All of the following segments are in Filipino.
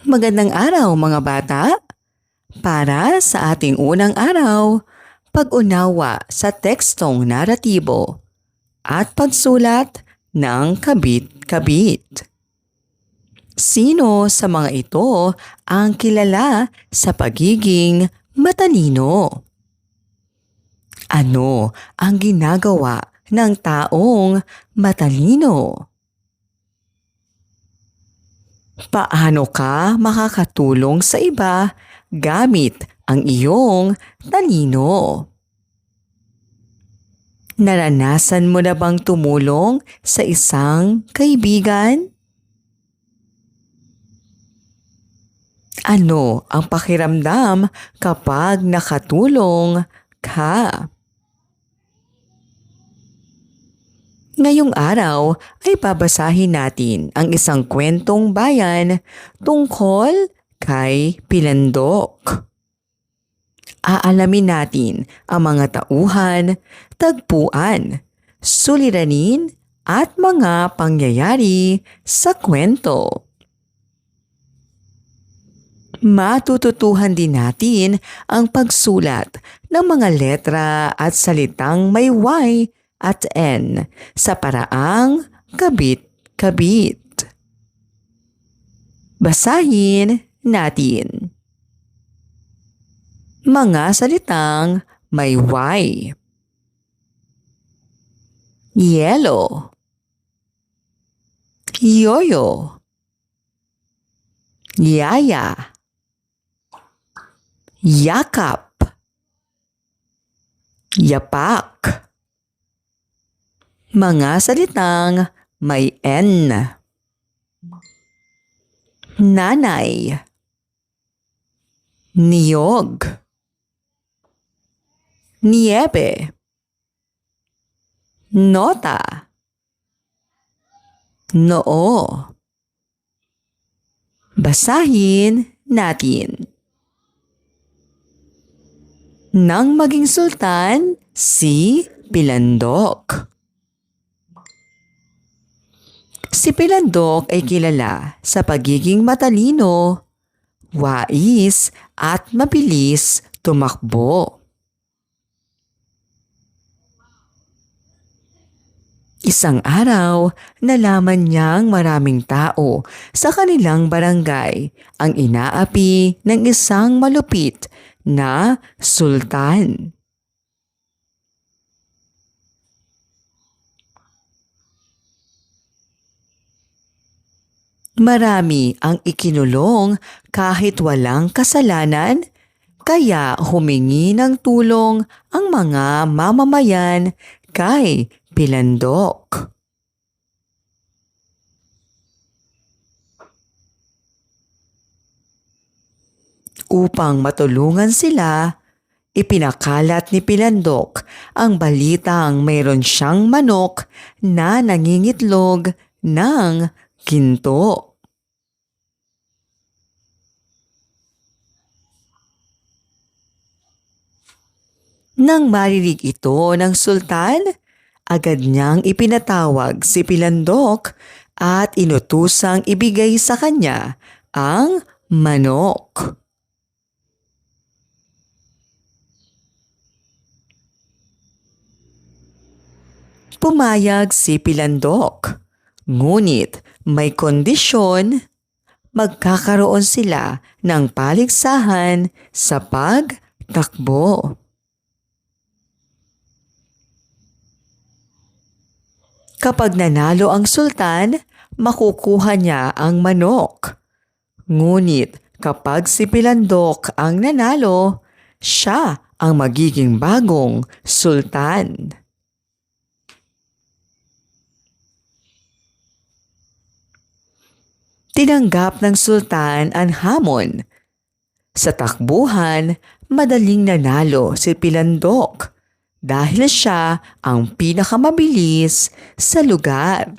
Magandang araw mga bata! Para sa ating unang araw, pag-unawa sa tekstong naratibo at pagsulat ng kabit-kabit. Sino sa mga ito ang kilala sa pagiging matalino? Ano ang ginagawa ng taong matalino? Paano ka makakatulong sa iba gamit ang iyong talino? Naranasan mo na bang tumulong sa isang kaibigan? Ano ang pakiramdam kapag nakatulong ka? Ngayong araw ay babasahin natin ang isang kwentong bayan tungkol kay Pilandok. Aalamin natin ang mga tauhan, tagpuan, suliranin at mga pangyayari sa kwento. Matututuhan din natin ang pagsulat ng mga letra at salitang may Y at N sa paraang kabit-kabit. Basahin natin. Mga salitang may Y. Yellow, yoyo, yaya, yakap, yapak. Mga salitang may N. Nanay, niyog, niebe, nota, noo. Basahin natin. Nang maging sultan, si Pilandok. Si Pilandok ay kilala sa pagiging matalino, wais at mabilis tumakbo. Isang araw, nalaman niyang maraming tao sa kanilang barangay ang inaapi ng isang malupit na sultan. Marami ang ikinulong kahit walang kasalanan, kaya humingi ng tulong ang mga mamamayan kay Pilandok. Upang matulungan sila, ipinakalat ni Pilandok ang balitang mayroon siyang manok na nangingitlog ng ginto. Nang marinig ito ng sultan, agad niyang ipinatawag si Pilandok at inutusang ibigay sa kanya ang manok. Pumayag si Pilandok, ngunit may kondisyon: magkakaroon sila ng paligsahan sa pagtakbo. Kapag nanalo ang sultan, makukuha niya ang manok. Ngunit kapag si Pilandok ang nanalo, siya ang magiging bagong sultan. Tinanggap ng sultan ang hamon. Sa takbuhan, madaling nanalo si Pilandok dahil siya ang pinakamabilis sa lugar.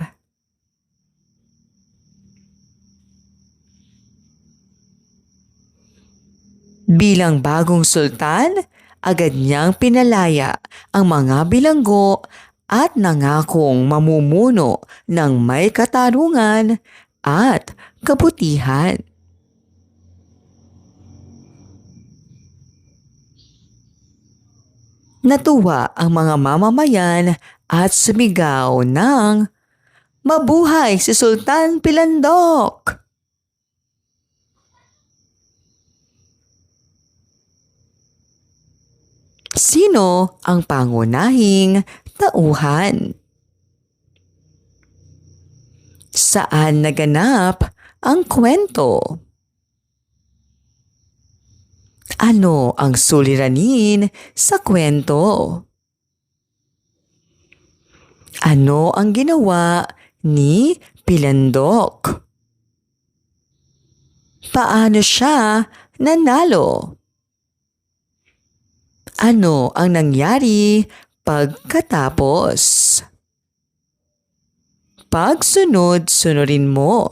Bilang bagong sultan, agad niyang pinalaya ang mga bilanggo at nangakong mamumuno ng may katarungan at kabutihan. Natuwa ang mga mamamayan at sumigaw ng "Mabuhay si Sultan Pilandok!" Sino ang pangunahing tauhan? Saan naganap ang kwento? Ano ang suliranin sa kwento? Ano ang ginawa ni Pilandok? Paano siya nanalo? Ano ang nangyari pagkatapos? Pagsunod-sunurin mo.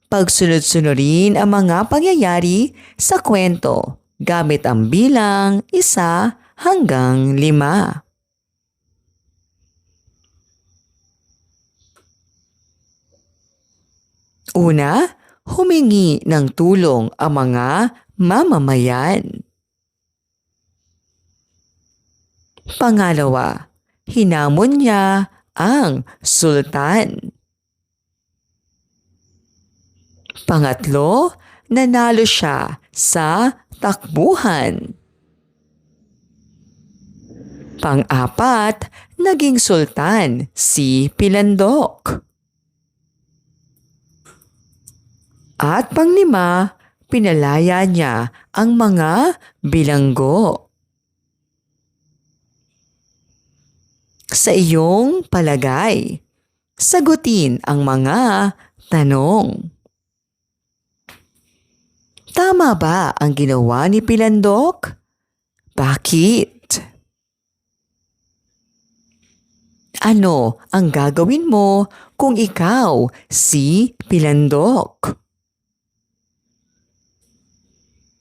Pagsunod-sunurin ang mga pangyayari sa kwento gamit ang bilang 1 hanggang 5. Una, humingi ng tulong ang mga mamamayan. Pangalawa, hinamon niya ang sultan. Pangatlo, nanalo siya sa takbuhan. Pang-apat, naging sultan si Pilandok. At pang-5, pinalaya niya ang mga bilanggo. Sa iyong palagay, sagutin ang mga tanong. Tama ba ang ginawa ni Pilandok? Bakit? Ano ang gagawin mo kung ikaw si Pilandok?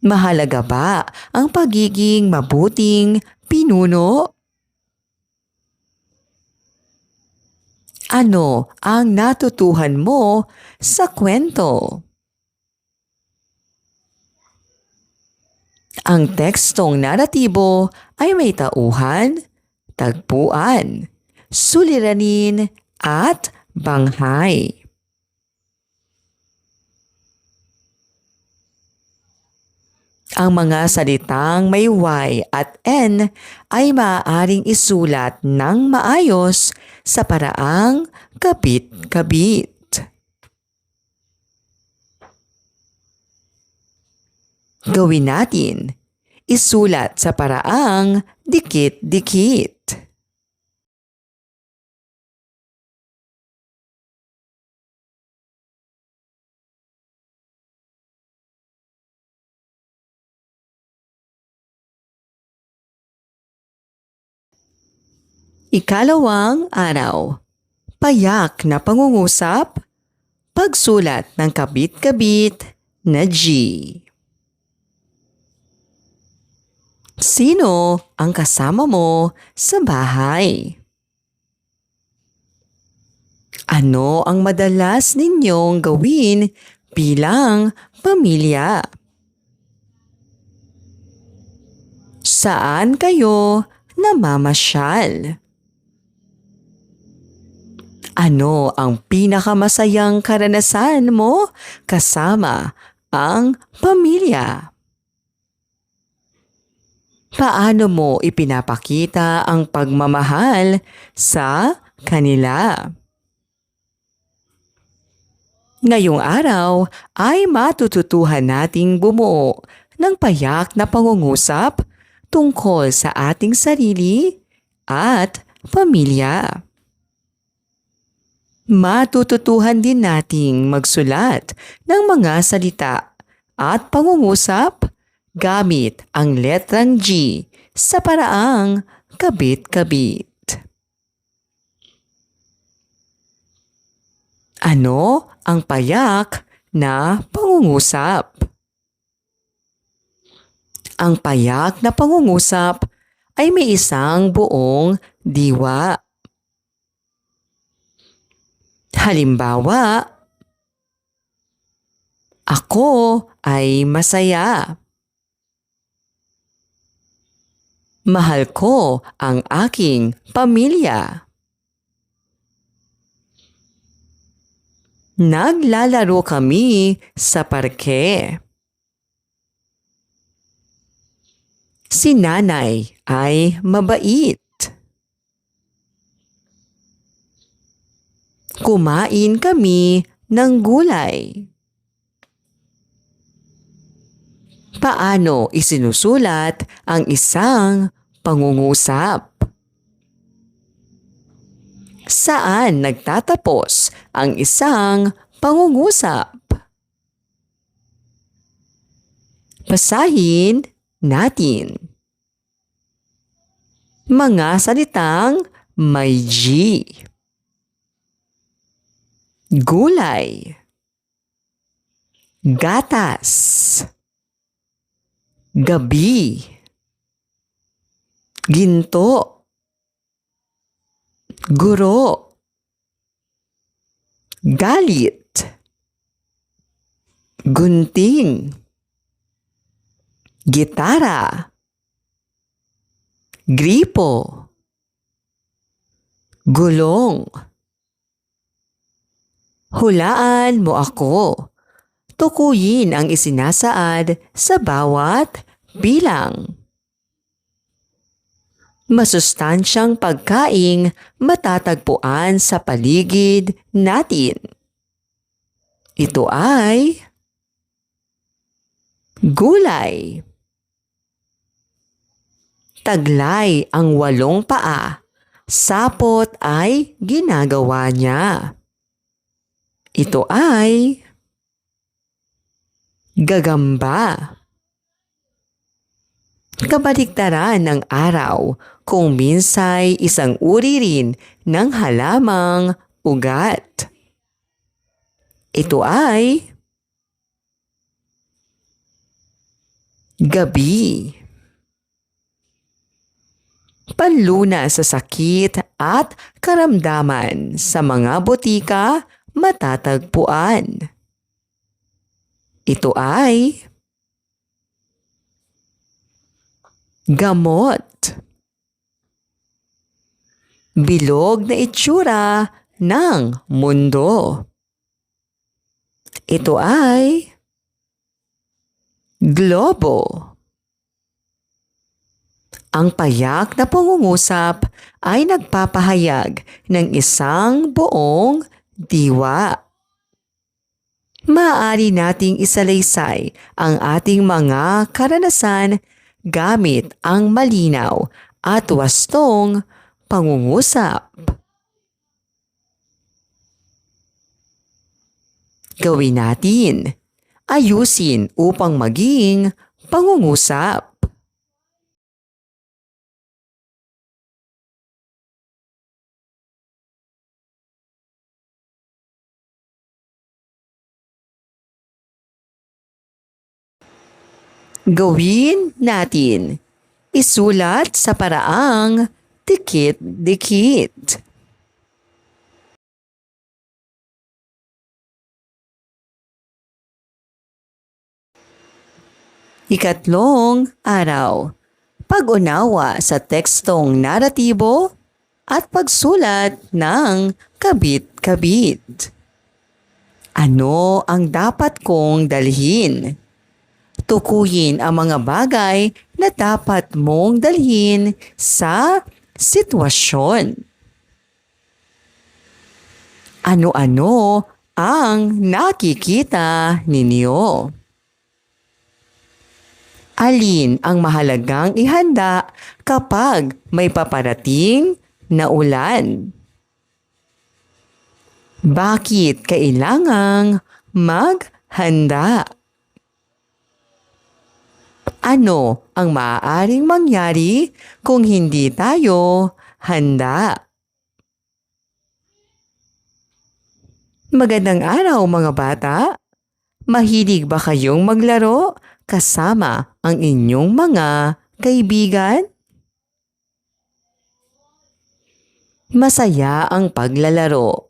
Mahalaga ba ang pagiging mabuting pinuno? Ano ang natutuhan mo sa kwento? Ang tekstong naratibo ay may tauhan, tagpuan, suliranin at banghay. Ang mga salitang may Y at N ay maaaring isulat ng maayos sa paraang kabit-kabit. Gawin natin. Isulat sa paraang dikit-dikit. Ikalawang araw. Payak na pangungusap. Pagsulat ng kabit-kabit na G. Sino ang kasama mo sa bahay? Ano ang madalas ninyong gawin bilang pamilya? Saan kayo namamasyal? Ano ang pinakamasayang karanasan mo kasama ang pamilya? Paano mo ipinapakita ang pagmamahal sa kanila? Ngayong araw ay matututuhan nating bumuo ng payak na pangungusap tungkol sa ating sarili at pamilya. Matututuhan din nating magsulat ng mga salita at pangungusap gamit ang letrang G sa paraang kabit-kabit. Ano ang payak na pangungusap? Ang payak na pangungusap ay may isang buong diwa. Halimbawa, ako ay masaya. Mahal ko ang aking pamilya. Naglalaro kami sa parke. Si nanay ay mabait. Kumain kami ng gulay. Paano isinusulat ang isang pangungusap? Saan nagtatapos ang isang pangungusap? Basahin natin. Mga salitang may G. Gulay. Gatas. Gabi. Ginto. Guro. Galit. Gunting. Gitara. Gripo. Gulong. Hulaan mo ako. Tukuyin ang isinasaad sa bawat bilang. Masustansyang pagkaing matatagpuan sa paligid natin. Ito ay gulay. Taglay ang 8 paa. Sapot ay ginagawa niya. Ito ay gagamba. Kabaliktaran ng araw kung minsay isang uri rin ng halamang ugat. Ito ay gabi. Panlunas sa sakit at karamdaman sa mga botika matatagpuan. Ito ay gamot. Bilog na itsura ng mundo. Ito ay globo. Ang payak na pangungusap ay nagpapahayag ng isang buong diwa. Maaari nating isalaysay ang ating mga karanasan gamit ang malinaw at wastong pangungusap. Gawin natin. Ayusin upang maging pangungusap. Gawin natin. Isulat sa paraang dikit-dikit. Ikatlong araw. Pag-unawa sa tekstong naratibo at pagsulat ng kabit-kabit. Ano ang dapat kong dalhin? Tukuyin ang mga bagay na dapat mong dalhin sa sitwasyon. Ano-ano ang nakikita ninyo? Alin ang mahalagang ihanda kapag may paparating na ulan? Bakit kailangang maghanda? Ano ang maaaring mangyari kung hindi tayo handa? Magandang araw mga bata! Mahilig ba kayong maglaro kasama ang inyong mga kaibigan? Masaya ang paglalaro.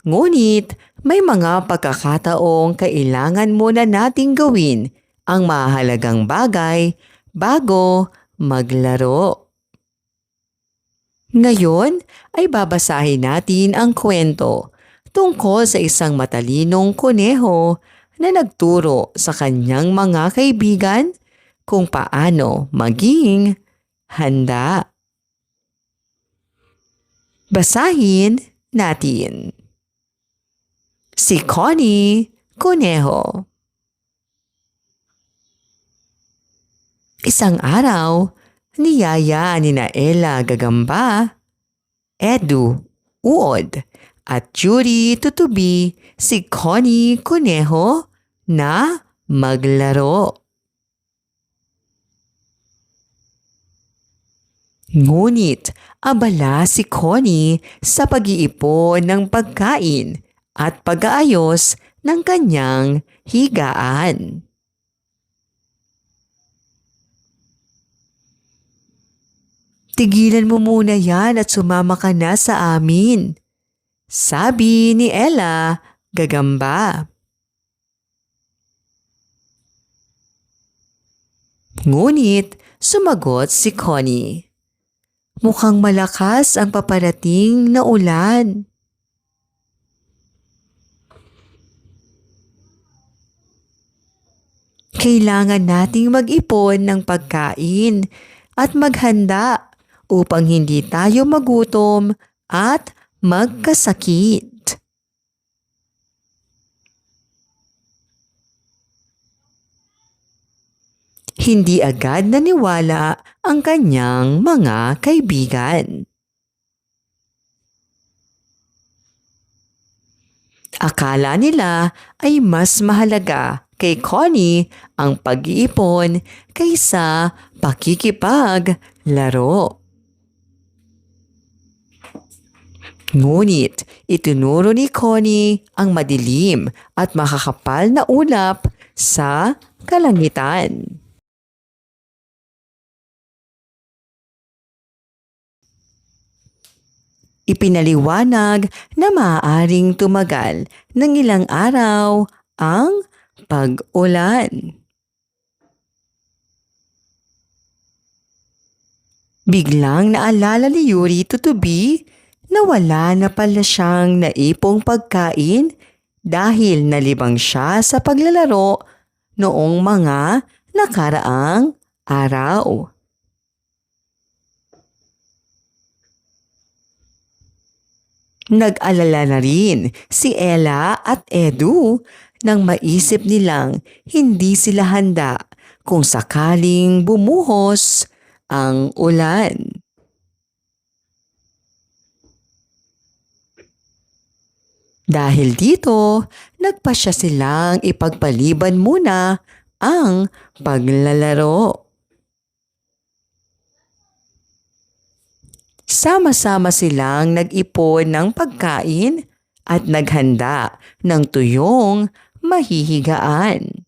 Ngunit may mga pagkakataong kailangan muna nating gawin ang mahalagang bagay bago maglaro. Ngayon ay babasahin natin ang kwento tungkol sa isang matalinong kuneho na nagturo sa kanyang mga kaibigan kung paano maging handa. Basahin natin. Si Connie Kuneho. Isang araw, niyaya ni Ella Gagamba, Edu Uod at Yuri Tutubi si Connie Kuneho na maglaro. Ngunit abala si Connie sa pag-iipon ng pagkain at pag-aayos ng kanyang higaan. Tigilan mo muna yan at sumama ka na sa amin, sabi ni Ella Gagamba. Ngunit sumagot si Connie. Mukhang malakas ang paparating na ulan. Kailangan nating mag-ipon ng pagkain at maghanda upang hindi tayo magutom at magkasakit. Hindi agad naniwala ang kanyang mga kaibigan. Akala nila ay mas mahalaga kay Connie ang pag-iipon kaysa pakikipaglaro. Ngunit itinuro ni Connie ang madilim at makakapal na ulap sa kalangitan. Ipinaliwanag na maaaring tumagal ng ilang araw ang pag-ulan. Biglang naalala ni Yuri Tutubi na wala na pala siyang naipong pagkain dahil nalibang siya sa paglalaro noong mga nakaraang araw. Nag-alala na rin si Ella at Edu nang maisip nilang hindi sila handa kung sakaling bumuhos ang ulan. Dahil dito, nagpasya silang ipagpaliban muna ang paglalaro. Sama-sama silang nag-ipon ng pagkain at naghanda ng tuyong mahihigaan.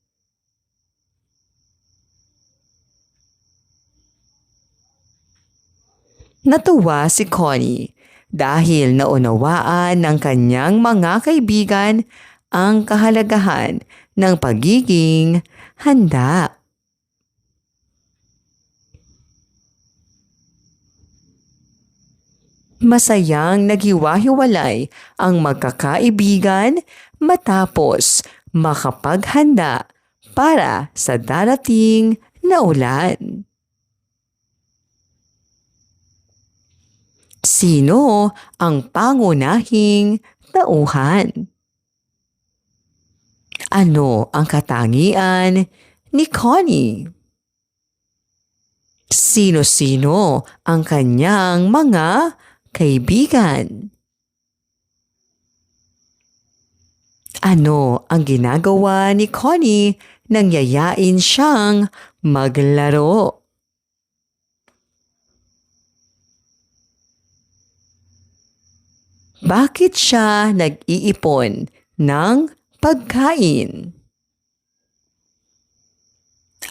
Natuwa si Connie dahil naunawaan ng kanyang mga kaibigan ang kahalagahan ng pagiging handa. Masayang naghiwa-hiwalay ang magkakaibigan matapos makapaghanda para sa darating na ulan. Sino ang pangunahing tauhan? Ano ang katangian ni Connie? Sino-sino ang kanyang mga kaibigan? Ano ang ginagawa ni Connie nang yayain siyang maglaro? Bakit siya nag-iipon ng pagkain?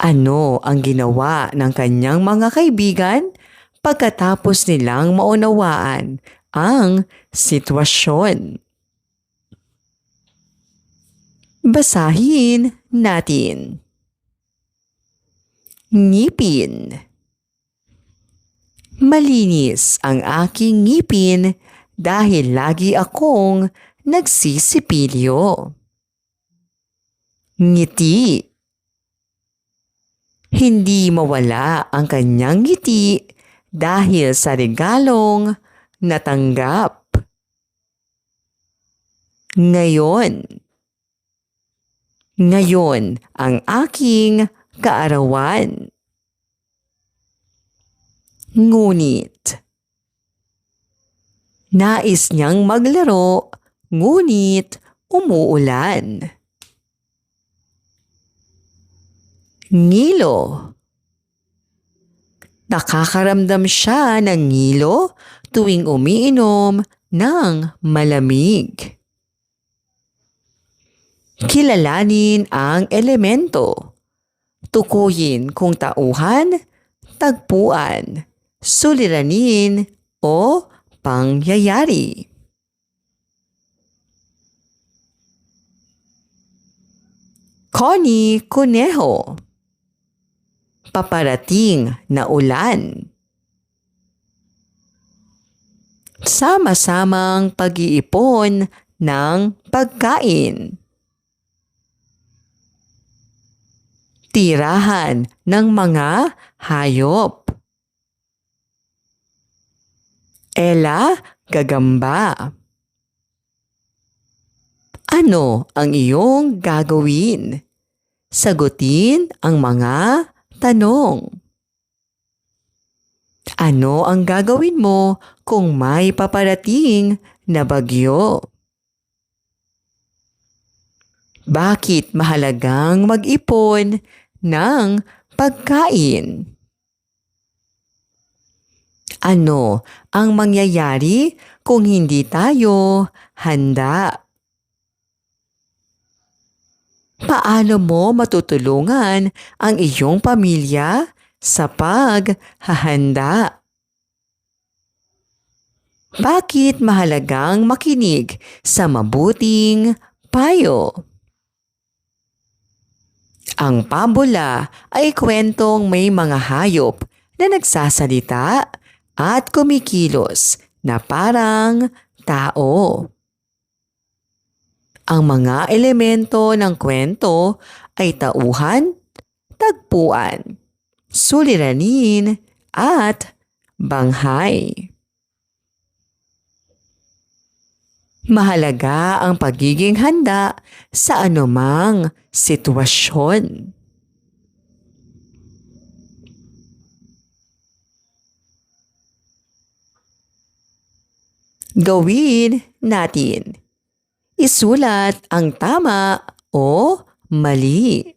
Ano ang ginawa ng kanyang mga kaibigan pagkatapos nilang maunawaan ang sitwasyon? Basahin natin. Ngipin. Malinis ang aking ngipin dahil lagi akong nagsisipilyo. Ngiti. Hindi mawala ang kanyang ngiti dahil sa regalong natanggap. Ngayon. Ngayon ang aking kaarawan. Ngunit. Nais niyang maglaro, ngunit umuulan. Ngilo. Nakakaramdam siya ng ngilo tuwing umiinom ng malamig. Kilalanin ang elemento. Tukuyin kung tauhan, tagpuan, suliranin o pangyayari. Connie Kuneho. Paparating na ulan. Sama-samang pag-iipon ng pagkain. Tirahan ng mga hayop. Ella gagamba. Ano ang iyong gagawin? Sagutin ang mga tanong. Ano ang gagawin mo kung may paparating na bagyo? Bakit mahalagang mag-ipon ng pagkain? Ano ang mangyayari kung hindi tayo handa? Paano mo matutulungan ang iyong pamilya sa paghahanda? Bakit mahalagang makinig sa mabuting payo? Ang pabula ay kwentong may mga hayop na nagsasalita at kumikilos na parang tao. Ang mga elemento ng kwento ay tauhan, tagpuan, suliranin at banghay. Mahalaga ang pagiging handa sa anumang sitwasyon. Gawin natin. Isulat ang tama o mali.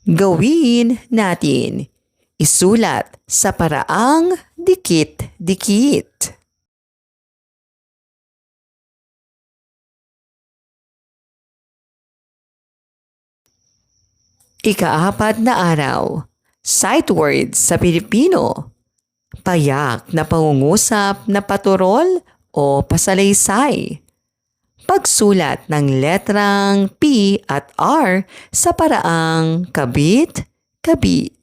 Gawin natin. Isulat sa paraang dikit-dikit. Ika-4 na araw. Sight words sa Pilipino. Payak na pangungusap na paturol o pasalaysay. Pagsulat ng letrang P at R sa paraang kabit-kabit.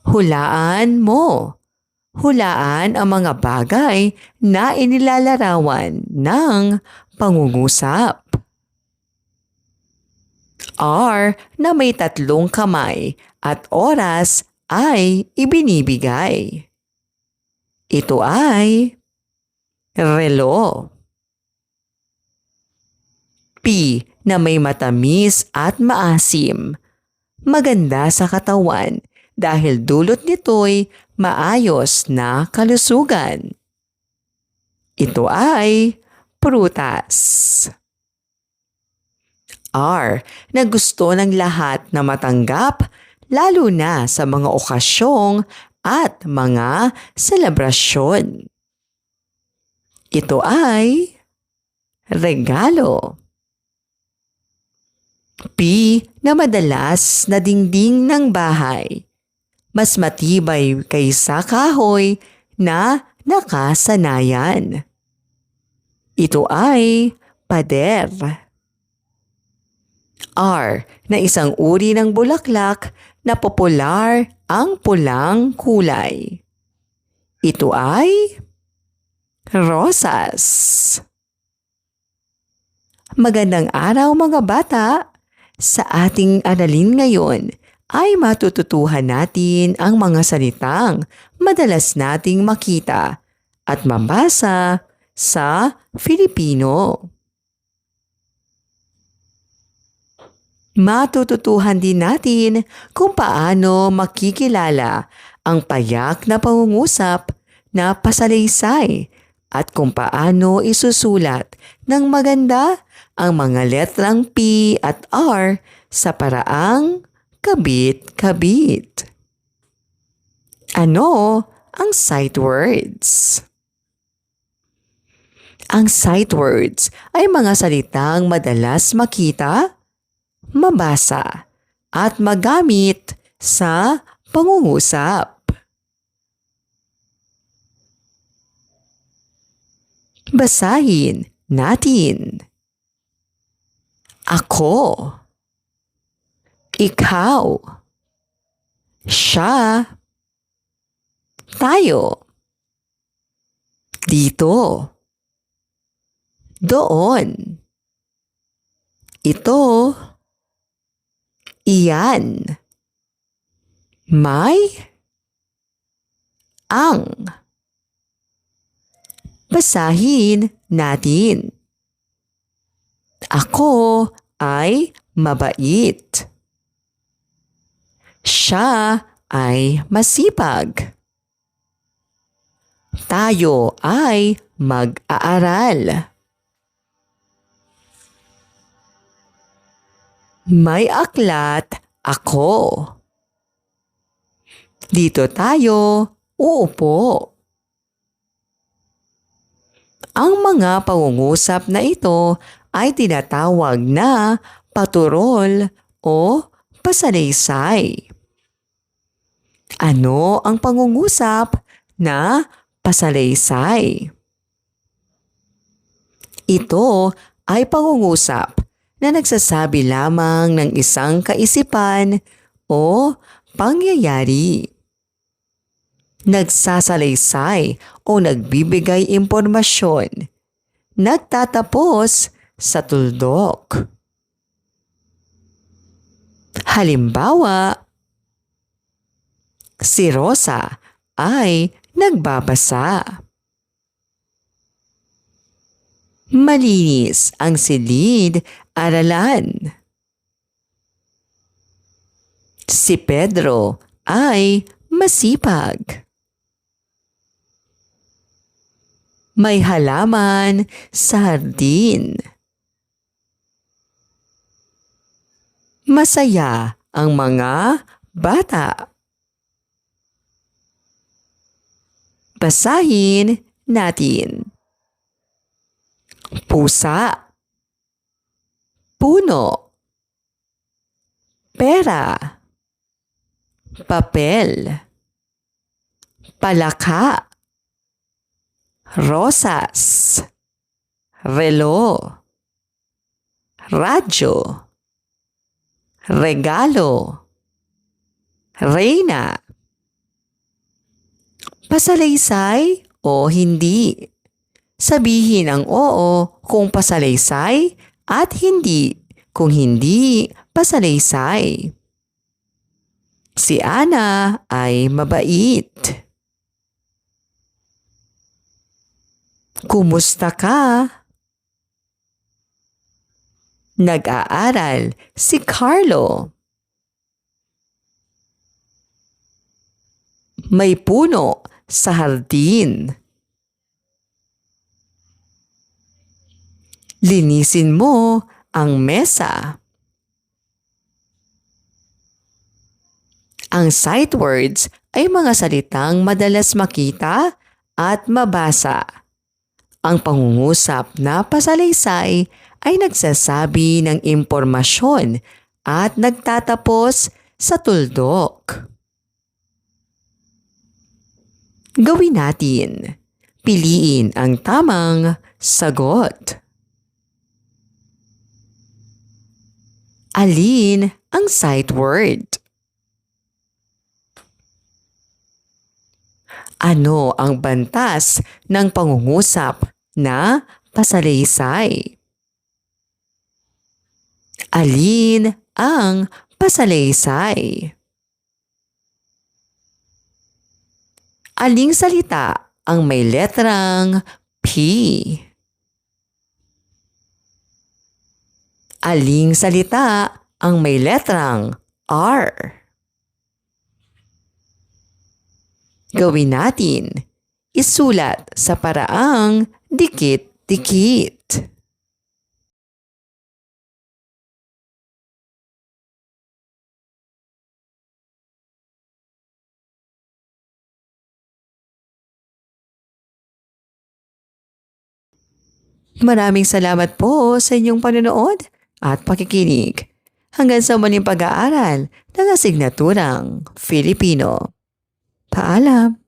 Hulaan mo. Hulaan ang mga bagay na inilalarawan ng pangungusap. R na may 3 kamay at oras ay ibinibigay. Ito ay relo. P na may matamis at maasim. Maganda sa katawan dahil dulot nito'y maayos na kalusugan. Ito ay prutas. R na gusto ng lahat na matanggap lalo na sa mga okasyong at mga selebrasyon. Ito ay regalo. P na madalas na dingding ng bahay. Mas matibay kaysa kahoy na nakasanayan. Ito ay pader. R na isang uri ng bulaklak na popular ang pulang kulay. Ito ay rosas. Magandang araw mga bata! Sa ating aralin ngayon ay matututuhan natin ang mga salitang madalas nating makita at mabasa sa Filipino. Matututuhan din natin kung paano makikilala ang payak na pangungusap na pasalaysay at kung paano isusulat ng maganda ang mga letrang P at R sa paraang kabit-kabit. Ano ang sight words? Ang sight words ay mga salitang madalas makita, mabasa, at magamit sa pangungusap. Basahin natin. Ako, ikaw, siya, tayo, dito, doon, ito, iyan, may, ang. Basahin natin. Ako ay mabait. Siya ay masipag. Tayo ay mag-aaral. May aklat ako. Dito tayo uupo. Ang mga pangungusap na ito ay tinatawag na paturol o pasalaysay. Ano ang pangungusap na pasalaysay? Ito ay pangungusap na nagsasabi lamang ng isang kaisipan o pangyayari. Nagsasalaysay o nagbibigay impormasyon. Nagtatapos sa tuldok. Halimbawa, si Rosa ay nagbabasa. Malinis ang silid-aralan. Si Pedro ay masipag. May halaman sa hardin. Masaya ang mga bata. Basahin natin. Pusa, puno, pera, papel, palaka, rosas, relo, radyo, regalo, reyna. Pasalaysay o hindi? Sabihin ang oo kung pasalaysay at hindi kung hindi pasalaysay. Si Ana ay mabait. Kumusta ka? Nag-aaral si Carlo. May puno sa hardin. Linisin mo ang mesa. Ang sight words ay mga salitang madalas makita at mabasa. Ang pangungusap na pasalaysay ay nagsasabi ng impormasyon at nagtatapos sa tuldok. Gawin natin. Piliin ang tamang sagot. Alin ang sight word? Ano ang bantas ng pangungusap na pasalaysay? Alin ang pasalaysay? Aling salita ang may letrang P? Aling salita ang may letrang R? Gawin natin. Isulat sa paraang dikit-dikit. Maraming salamat po sa inyong panonood at pakikinig. Hanggang sa muling pag-aaral ng asignaturang Filipino. Paalam!